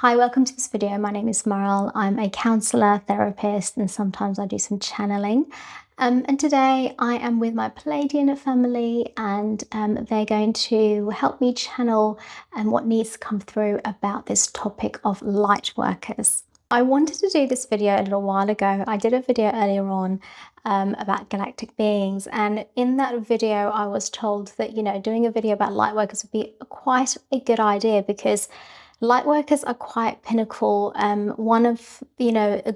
Hi, welcome to this video. My name is Maral. I'm a counsellor, therapist, and sometimes I do some channeling. And today I am with my Palladian family, and they're going to help me channel what needs to come through about this topic of light workers. I wanted to do this video a little while ago. I did a video earlier on about galactic beings, and in that video I was told that, doing a video about light workers would be quite a good idea because light workers are quite pinnacle, one of,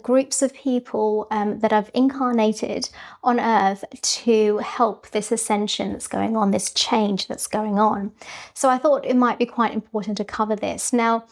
groups of people that have incarnated on Earth to help this ascension that's going on, this change that's going on. So I thought it might be quite important to cover this. Now,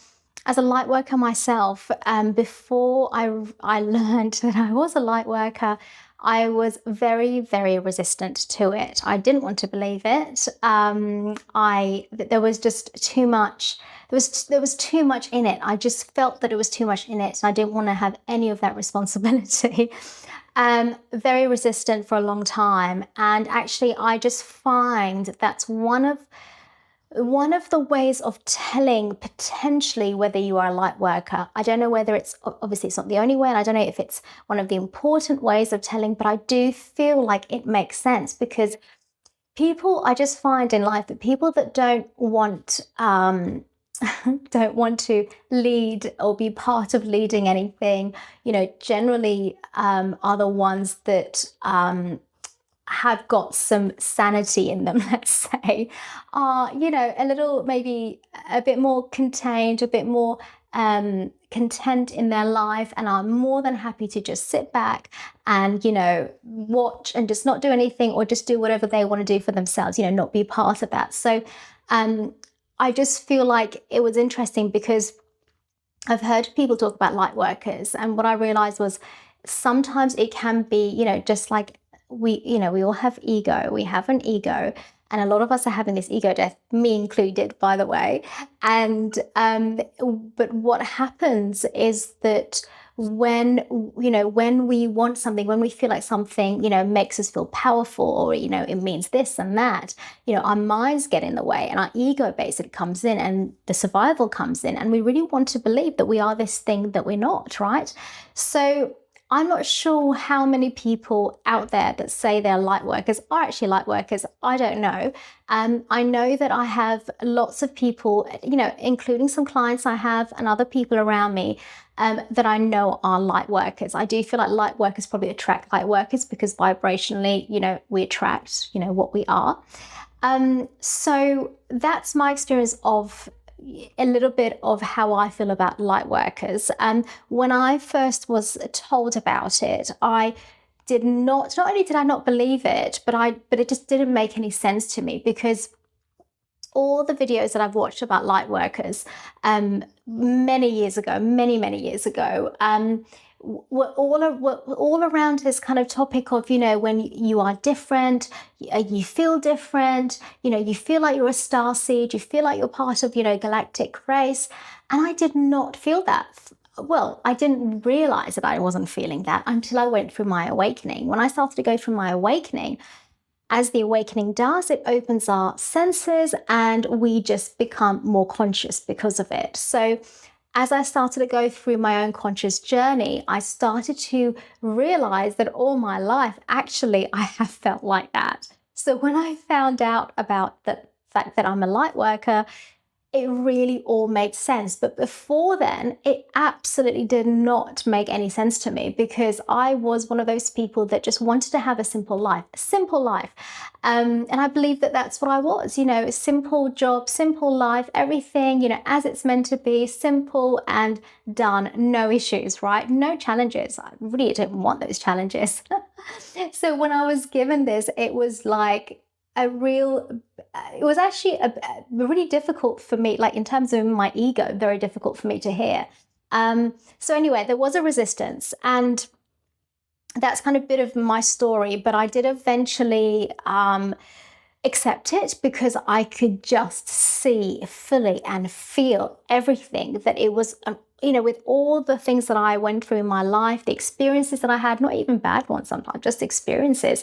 as a light worker myself, before I learned that I was a light worker, I was very, very resistant to it. I didn't want to believe it. There was just too much. There was too much in it. I just felt that it was too much in it, and I didn't want to have any of that responsibility. Very resistant for a long time, and actually, I just find that's one of the ways of telling potentially whether you are a light worker. I don't know whether obviously it's not the only way, and I don't know if it's one of the important ways of telling, but I do feel like it makes sense because I just find in life that people that don't want to lead or be part of leading anything, generally are the ones that have got some sanity in them, let's say, are, a little, maybe a bit more contained, a bit more content in their life, and are more than happy to just sit back and, watch and just not do anything, or just do whatever they want to do for themselves, not be part of that. So I just feel like it was interesting because I've heard people talk about light workers, and what I realized was sometimes it can be, just like we all have ego. We have an ego, and a lot of us are having this ego death, me included, by the way. And but what happens is that when we want something, when we feel like something makes us feel powerful, or it means this and that, our minds get in the way, and our ego basically comes in, and the survival comes in, and we really want to believe that we are this thing that we're not, right? So I'm not sure how many people out there that say they're light workers are actually light workers. I don't know. I know that I have lots of people, including some clients I have and other people around me that I know are light workers. I do feel like light workers probably attract light workers because vibrationally, we attract, what we are. So that's my experience of a little bit of how I feel about light workers. When I first was told about it, I did not only did I not believe it, but it just didn't make any sense to me, because all the videos that I've watched about light workers many years ago, were all around this kind of topic of, when you are different, you feel different, you feel like you're a star seed, you feel like you're part of, galactic race. And I did not feel that. Well, I didn't realize that I wasn't feeling that until I went through my awakening. When I started to go through my awakening, as the awakening does, it opens our senses and we just become more conscious because of it. So as I started to go through my own conscious journey, I started to realize that all my life, actually, I have felt like that. So when I found out about the fact that I'm a light worker, it really all made sense. But before then, it absolutely did not make any sense to me, because I was one of those people that just wanted to have a simple life. And I believe that that's what I was, a simple job, simple life, everything, as it's meant to be, simple and done, no issues, right? No challenges. I really didn't want those challenges. So when I was given this, it was like, it was actually really difficult for me, like in terms of my ego, very difficult for me to hear. So anyway, there was a resistance, and that's kind of a bit of my story, but I did eventually accept it, because I could just see fully and feel everything that it was, with all the things that I went through in my life, the experiences that I had, not even bad ones sometimes, just experiences.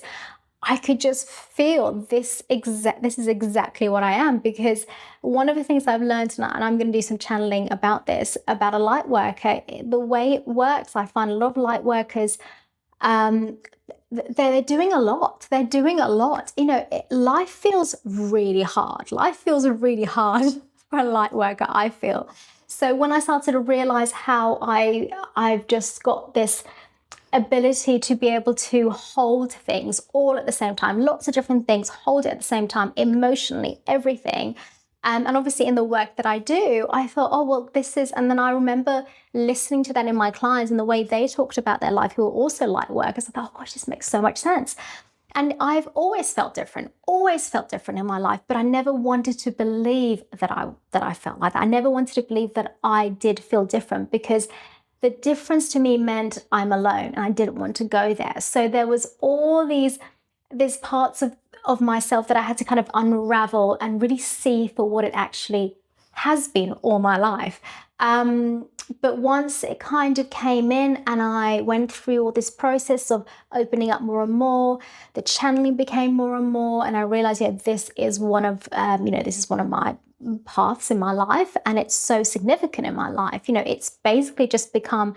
I could just feel this is exactly what I am, because one of the things I've learned, and I'm going to do some channeling about this, about a light worker, the way it works, I find a lot of light workers, they're doing a lot. They're doing a lot. Life feels really hard. Life feels really hard for a light worker, I feel. So when I started to realize how I've just got this ability to be able to hold things all at the same time, lots of different things, hold it at the same time, emotionally, everything. And obviously in the work that I do, I thought, oh, well, and then I remember listening to that in my clients and the way they talked about their life, who were also light workers. I thought, oh gosh, this makes so much sense. And I've always felt different in my life, but I never wanted to believe that I felt like that. I never wanted to believe that I did feel different, because the difference to me meant I'm alone, and I didn't want to go there. So there was all these parts of myself that I had to kind of unravel and really see for what it actually has been all my life. But once it kind of came in and I went through all this process of opening up more and more, the channeling became more and more, and I realized, this is one of my paths in my life, and it's so significant in my life. It's basically just become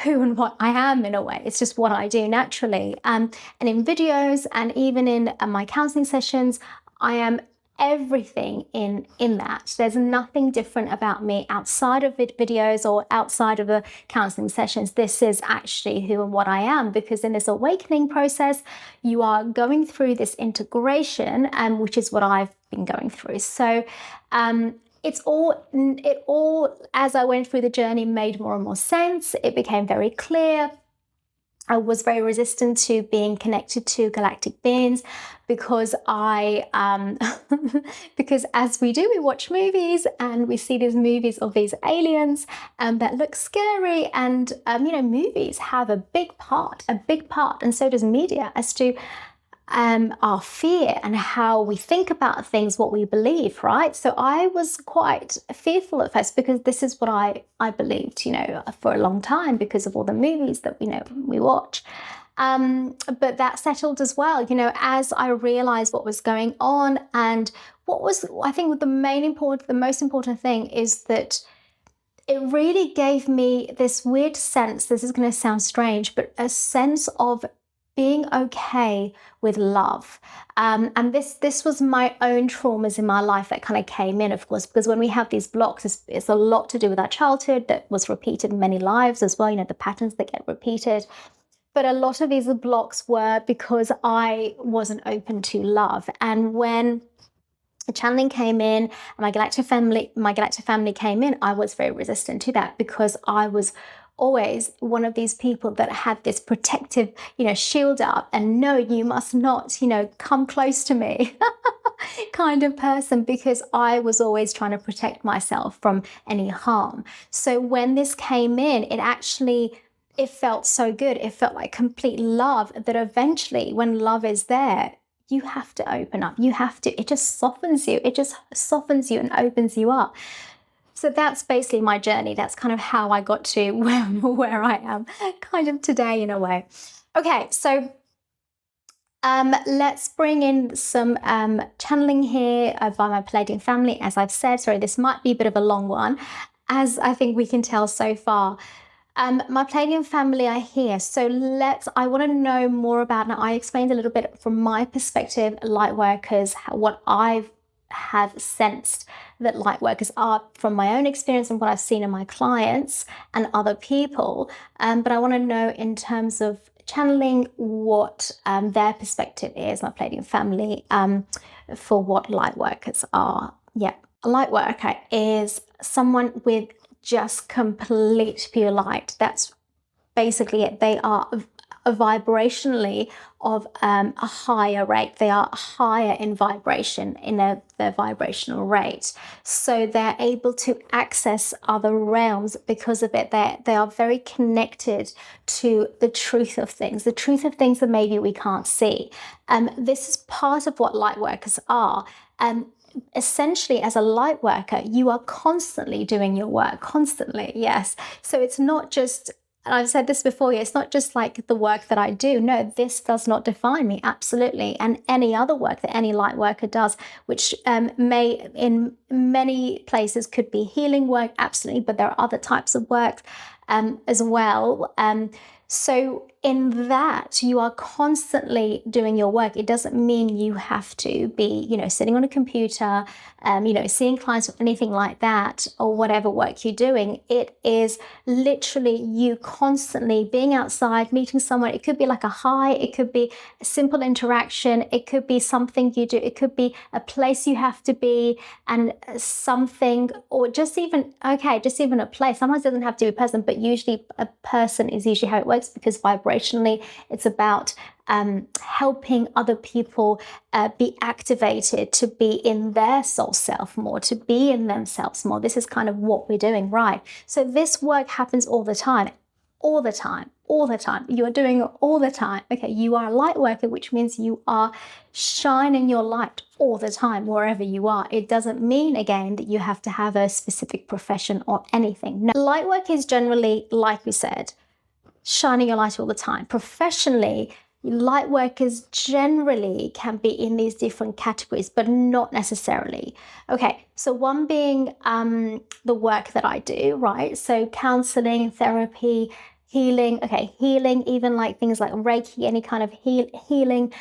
who and what I am in a way. It's just what I do naturally. And in videos and even in my counseling sessions, I am everything in that. There's nothing different about me outside of videos or outside of the counseling sessions. This is actually who and what I am, because in this awakening process, you are going through this integration, which is what I've been going through. So it all, as I went through the journey, made more and more sense. It became very clear. I was very resistant to being connected to galactic beings, because because as we do, we watch movies and we see these movies of these aliens that look scary, and movies have a big part, and so does media, as to our fear and how we think about things, what we believe, right? So I was quite fearful at first, because this is what I believed, for a long time, because of all the movies that, we watch. But that settled as well, as I realized what was going on. And I think the most important thing is that it really gave me this weird sense, this is going to sound strange, but a sense of being okay with love. And this was my own traumas in my life that kind of came in, of course, because when we have these blocks, it's a lot to do with our childhood that was repeated in many lives as well, the patterns that get repeated. But a lot of these blocks were because I wasn't open to love. And when the channeling came in and my galactic family came in, I was very resistant to that, because I was always one of these people that had this protective, shield up, and no, you must not, come close to me kind of person, because I was always trying to protect myself from any harm. So when this came in, it felt so good. It felt like complete love, that eventually when love is there, you have to open up. It just softens you. It just softens you and opens you up. So that's basically my journey. That's kind of how I got to where I am kind of today, in a way. Okay, so let's bring in some channeling here by my Palladian family. As I've said, sorry, this might be a bit of a long one, as I think we can tell so far. My Palladian family are here. So I want to know more about, now I explained a little bit from my perspective, light workers, what I have sensed that light workers are from my own experience and what I've seen in my clients and other people. But I want to know, in terms of channeling, what their perspective is, my Palladian family, for what light workers are. Yeah, a light worker is someone with just complete pure light. That's basically it. They are vibrationally of a higher rate. They are higher in vibration, in their vibrational rate. So they're able to access other realms because of it. They are very connected to the truth of things that maybe we can't see. This is part of what light workers are. Essentially, as a light worker, you are constantly doing your work, constantly, yes. So it's not just and I've said this before, it's not just like the work that I do. No, this does not define me, absolutely. And any other work that any light worker does, which may in many places could be healing work, absolutely, but there are other types of work as well. So in that, you are constantly doing your work. It doesn't mean you have to be, sitting on a computer, seeing clients or anything like that, or whatever work you're doing. It is literally you constantly being outside, meeting someone. It could be like a hi, it could be a simple interaction, it could be something you do, it could be a place you have to be, and something, or just even a place. Sometimes it doesn't have to be a person, but usually a person is usually how it works, because vibrationally it's about helping other people be activated to be in their soul self more, to be in themselves more. This is kind of what we're doing, right? So this work happens all the time. All the time. You're doing it all the time. Okay, you are a light worker, which means you are shining your light all the time, wherever you are. It doesn't mean, again, that you have to have a specific profession or anything. No, light work is generally, like we said, shining your light all the time. Professionally, light workers generally can be in these different categories, but not necessarily. Okay, so one being the work that I do, right? So counseling, therapy, healing. Okay, healing, even like things like Reiki, any kind of healing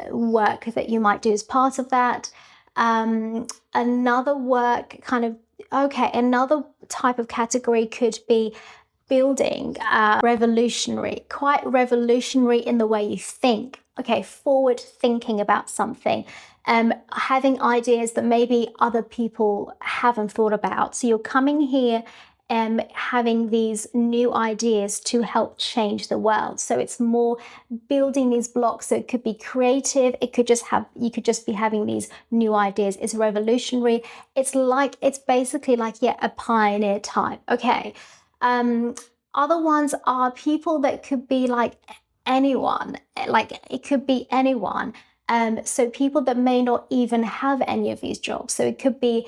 work that you might do as part of that. Another work kind of, another type of category could be building, quite revolutionary in the way you think. Okay, forward thinking about something, having ideas that maybe other people haven't thought about. So you're coming here having these new ideas to help change the world. So it's more building these blocks. So it could be creative. You could just be having these new ideas. It's revolutionary. It's basically like, a pioneer type. Okay. Other ones are people that could be like anyone, like it could be anyone. So people that may not even have any of these jobs. So it could be,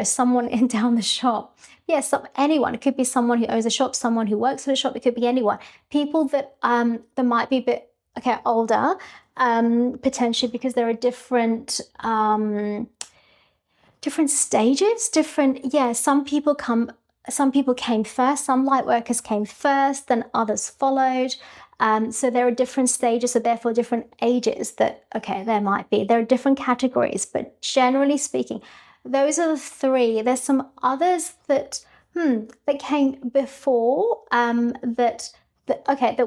someone in down the shop. Yes, anyone. It could be someone who owns a shop, someone who works for a shop. It could be anyone. People that might be a bit older, potentially, because there are different stages. Some people came first. Some light workers came first, then others followed. So there are different stages, so therefore different ages there are different categories, but generally speaking, those are the three. There's some others that came before, that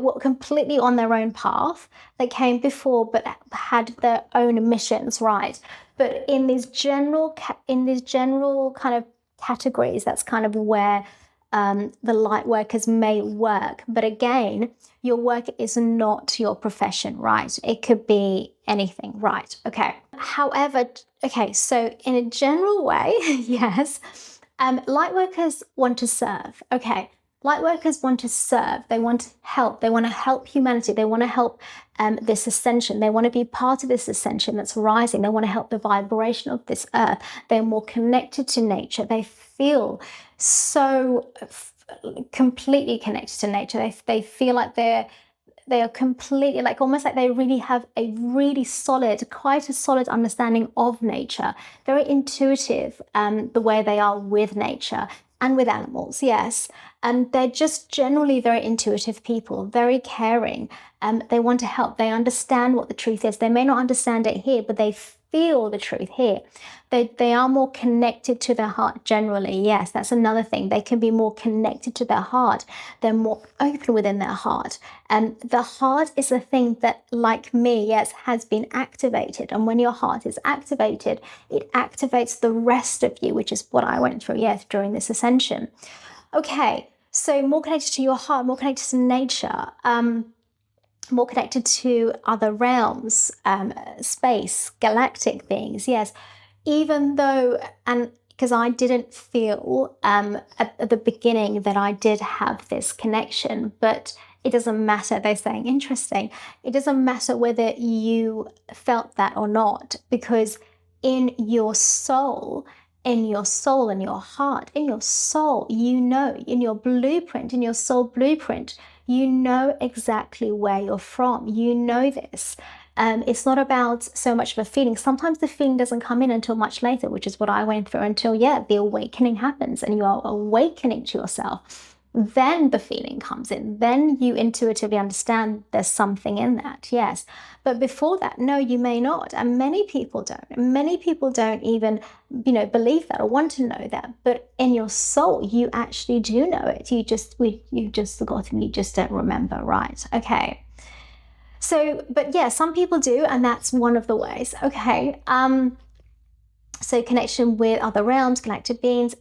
were completely on their own path. They came before, but had their own missions, right? But in these general kind of categories, that's kind of where the light workers may work. But again, your work is not your profession, right? It could be anything, right? Okay. However, so in a general way, yes, light workers want to serve. Okay. Light workers want to serve. They want to help. They want to help humanity. They want to help this ascension. They want to be part of this ascension that's rising. They want to help the vibration of this earth. They're more connected to nature. They feel so completely connected to nature. They feel like they are completely, like almost like they really have quite a solid understanding of nature. Very intuitive, the way they are with nature and with animals, yes. And they're just generally very intuitive people, very caring. They want to help. They understand what the truth is. They may not understand it here, but they feel the truth here. They are more connected to their heart generally. Yes, that's another thing. They can be more connected to their heart. They're more open within their heart. And the heart is a thing that, like me, yes, has been activated. And when your heart is activated, it activates the rest of you, which is what I went through, yes, during this ascension. Okay, so more connected to your heart, more connected to nature, more connected to other realms, space, galactic beings, yes. Even though, and because I didn't feel at the beginning that I did have this connection, but it doesn't matter. They're saying, interesting. It doesn't matter whether you felt that or not, because in your soul, in your soul, in your heart, in your soul, you know, in your blueprint, in your soul blueprint, you know exactly where you're from. You know this. It's not about so much of a feeling. Sometimes the feeling doesn't come in until much later, which is what I went through, until, the awakening happens and you are awakening to yourself. Then the feeling comes in. Then you intuitively understand there's something in that, yes. But before that, no, you may not. And many people don't. Many people don't even, believe that or want to know that. But in your soul, you actually do know it. You've just forgotten. You just don't remember, right? Okay. So, but yeah, some people do, and that's one of the ways. Okay. So connection with other realms, galactic beings.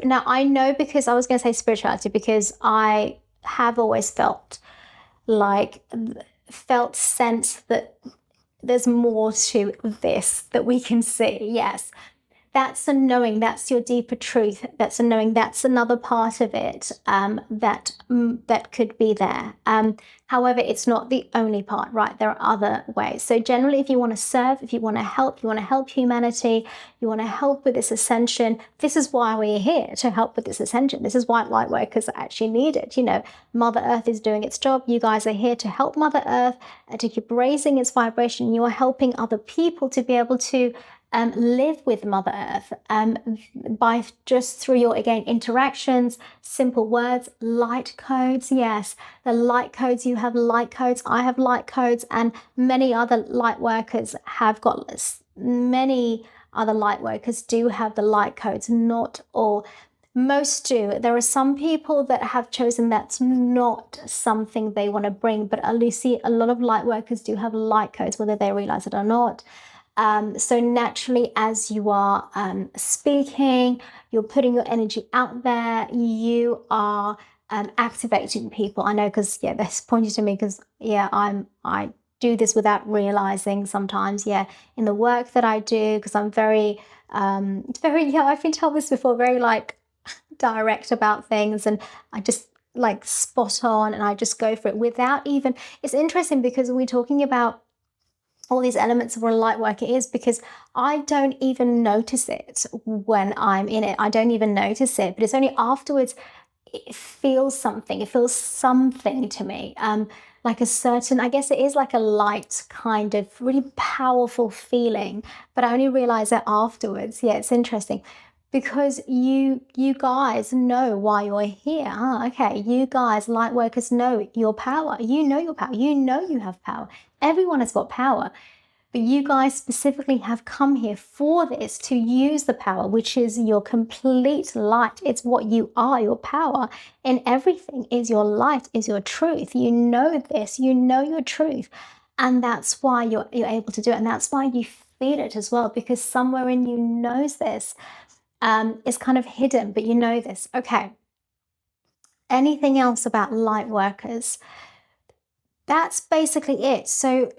Now I know, because I was going to say spirituality, because I have always felt sense that there's more to this that we can see. Yes. That's a knowing, that's your deeper truth. That's a knowing, that's another part of it that could be there. However, it's not the only part, right? There are other ways. So generally, if you want to serve, if you want to help humanity, you want to help with this ascension, this is why we're here, to help with this ascension. This is why light workers are actually needed. Mother Earth is doing its job. You guys are here to help Mother Earth and to keep raising its vibration. You are helping other people to be able to live with Mother Earth by just through your, again, interactions, simple words, light codes. Yes, the light codes, you have light codes, I have light codes, and many other light workers have got this. Many other light workers do have the light codes, not all. Most do. There are some people that have chosen that's not something they want to bring, but at least see a lot of light workers do have light codes, whether they realize it or not. So naturally, as you are speaking, you're putting your energy out there, you are activating people. I know, because that's pointed to me, because I do this without realizing sometimes, in the work that I do, because I'm very I've been told this before, very direct about things, and I just spot on, and I just go for it without even. It's interesting, because we're talking about all these elements of what a light worker is, because I don't even notice it when I'm in it. I don't even notice it, but it's only afterwards it feels something. It feels something to me, like a certain, I guess it is like a light kind of really powerful feeling, but I only realize that afterwards. It's interesting, because you guys know why you're here. Okay, you guys, light workers, know your power. You know your power. You know you have power. Everyone has got power. But you guys specifically have come here for this, to use the power, which is your complete light. It's what you are. Your power in everything is your light, is your truth. You know this. You know your truth. And that's why you're able to do it. And that's why you feel it as well, because somewhere in you knows this. It's kind of hidden, but you know this. Okay. Anything else about light workers? That's basically it. So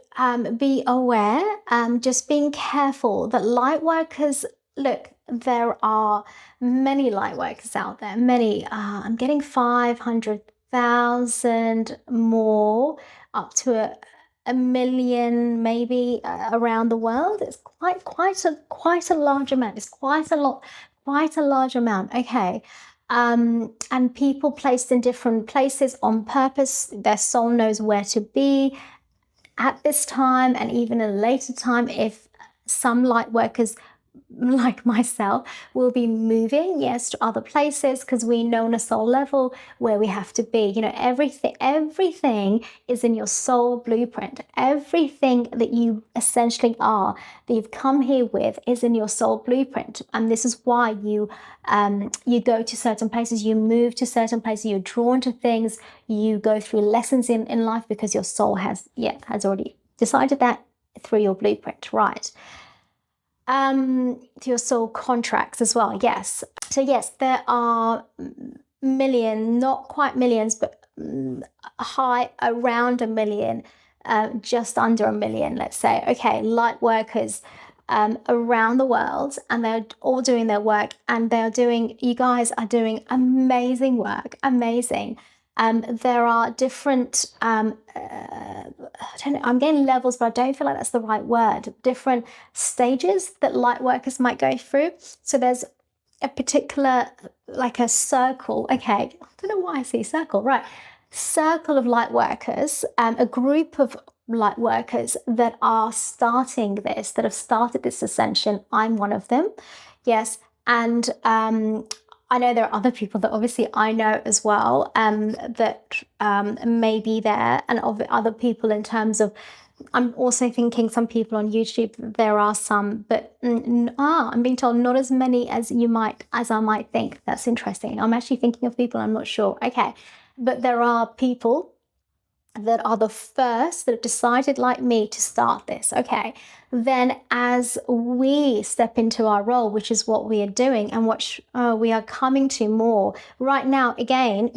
be aware, just being careful that light workers, look, there are many light workers out there, many. I'm getting 500,000 more, up to a million maybe around the world. It's quite a large amount. It's quite a large amount. Okay. And people placed in different places on purpose. Their soul knows where to be at this time, and even a later time, if some light workers like myself will be moving, to other places, because we know on a soul level where we have to be. Everything is in your soul blueprint. Everything that you essentially are, that you've come here with, is in your soul blueprint. And this is why you go to certain places, you move to certain places, you're drawn to things, you go through lessons in life, because your soul has already decided that through your blueprint, right? To your soul contracts as well. Yes. So yes, there are million, not quite millions, but high around a million, just under a million, let's say. Okay, light workers around the world, and they're all doing their work, and you guys are doing amazing work, amazing. There are different, I don't know, I'm getting levels, but I don't feel like that's the right word. Different stages that light workers might go through. So there's a particular, like a circle. Okay, I don't know why I see circle, right? Circle of light workers, a group of light workers that are starting this, that have started this ascension. I'm one of them. Yes. And I know there are other people that obviously I know as well, that may be there, and of other people in terms of, I'm also thinking some people on YouTube, there are some, but I'm being told not as many as I might think. That's interesting. I'm actually thinking of people, I'm not sure. Okay. But there are people that are the first that have decided, like me, to start this. Okay. Then as we step into our role, which is what we are doing and what we are coming to more right now, again,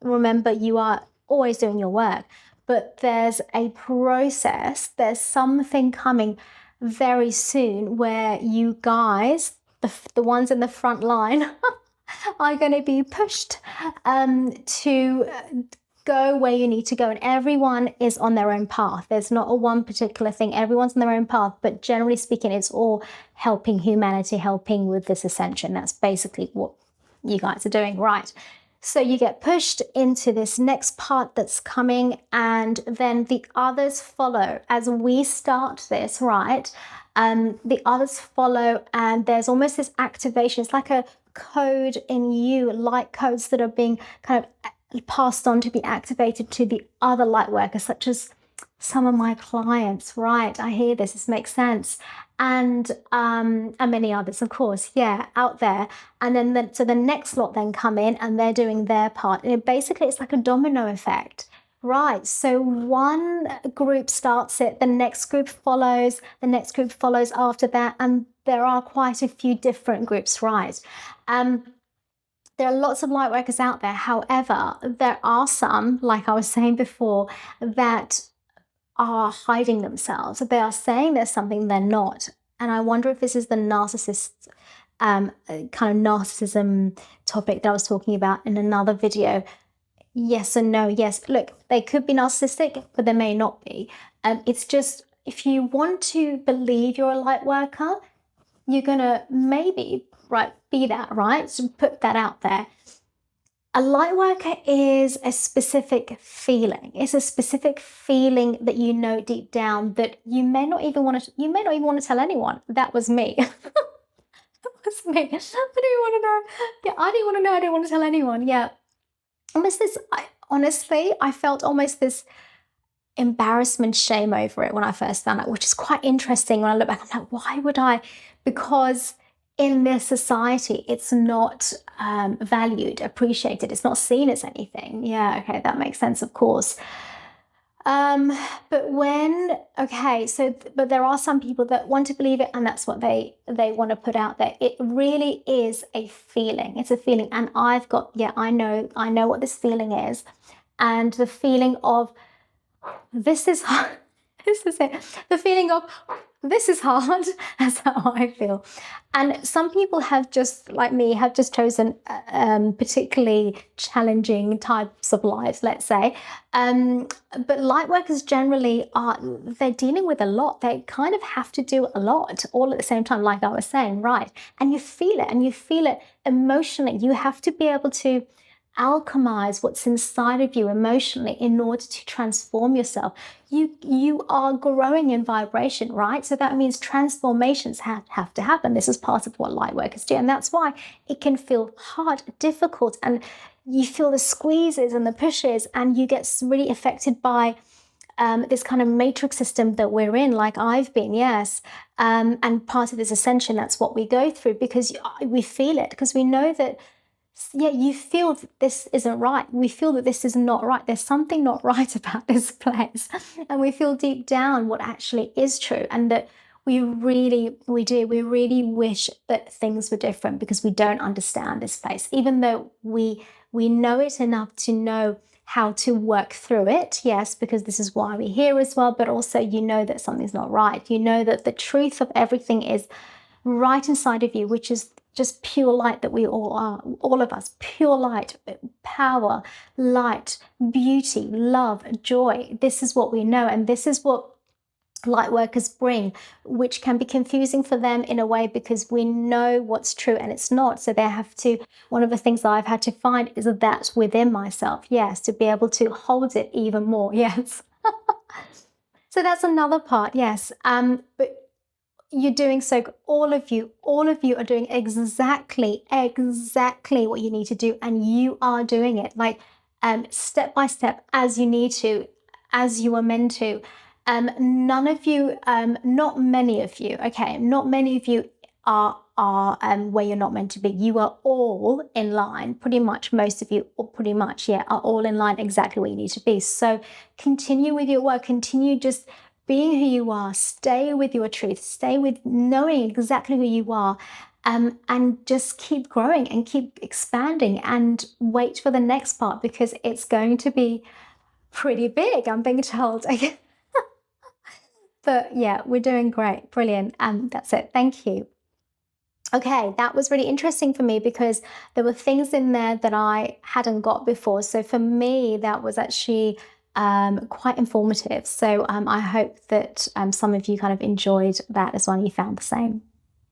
remember, you are always doing your work, but there's a process, there's something coming very soon where you guys, the ones in the front line, are going to be pushed to go where you need to go. And everyone is on their own path. There's not a one particular thing. Everyone's on their own path. But generally speaking, it's all helping humanity, helping with this ascension. That's basically what you guys are doing, right? So you get pushed into this next part that's coming, and then the others follow as we start this, right? The others follow, and there's almost this activation. It's like a code in you, light codes that are being kind of passed on to be activated to the other light workers, such as some of my clients, right? I hear this makes sense. And many others, of course, yeah, out there. And then so the next lot then come in and they're doing their part. And basically it's like a domino effect, right? So one group starts it, the next group follows, the next group follows after that. And there are quite a few different groups, right? There are lots of light workers out there. However, there are some, like I was saying before, that are hiding themselves. They are saying there's something they're not. And I wonder if this is the narcissist, kind of narcissism topic that I was talking about in another video. Yes and no. Yes, look, they could be narcissistic, but they may not be. It's just, if you want to believe you're a light worker, you're going to maybe, right, be that, right? So put that out there. A light worker is a specific feeling. It's a specific feeling that you know deep down that you may not even want to tell anyone. That was me. That was me. I didn't want to know. Yeah, I didn't want to know. I didn't want to tell anyone. Yeah. Honestly, I felt almost this embarrassment, shame over it when I first found out, which is quite interesting. When I look back, I'm like, why would I? Because in this society, it's not valued, appreciated. It's not seen as anything. Yeah, okay, that makes sense, of course. But there are some people that want to believe it, and that's what they want to put out there. It really is a feeling. It's a feeling, and I know what this feeling is, and the feeling of this is hard. This is it. The feeling of this is hard. That's how I feel. And some people have just, like me, have just chosen particularly challenging types of lives, let's say. But light workers generally they're dealing with a lot. They kind of have to do a lot all at the same time, like I was saying, right? And you feel it emotionally. You have to be able to alchemize what's inside of you emotionally in order to transform yourself. You are growing in vibration, right? So that means transformations have to happen. This is part of what light workers do, and that's why it can feel hard, difficult, and you feel the squeezes and the pushes, and you get really affected by this kind of matrix system that we're in, like I've been, yes. And part of this ascension, that's what we go through, because we feel it, because we know that, yeah, you feel that this isn't right. We feel that this is not right. There's something not right about this place. And we feel deep down what actually is true. And that we really wish that things were different, because we don't understand this place. Even though we know it enough to know how to work through it, yes, because this is why we're here as well. But also, you know that something's not right. You know that the truth of everything is right inside of you, which is just pure light that we all are, all of us, pure light, power, light, beauty, love, joy. This is what we know, and this is what light workers bring, which can be confusing for them in a way because we know what's true and it's not. So they have to, one of the things that I've had to find is that within myself, yes, to be able to hold it even more. Yes. So that's another part. Yes. But you're doing so, all of you are doing exactly what you need to do, and you are doing it like step by step, as you need to, as you are meant to. None of you, not many of you, okay, not many of you are where you're not meant to be. You are all in line, pretty much, most of you, or pretty much, yeah, are all in line exactly where you need to be. So continue with your work, continue just being who you are, stay with your truth, stay with knowing exactly who you are, and just keep growing and keep expanding, and wait for the next part, because it's going to be pretty big, I'm being told. But yeah, we're doing great. Brilliant. That's it. Thank you. Okay, that was really interesting for me because there were things in there that I hadn't got before. So for me, that was actually quite informative. So I hope that some of you kind of enjoyed that as well, and you found the same.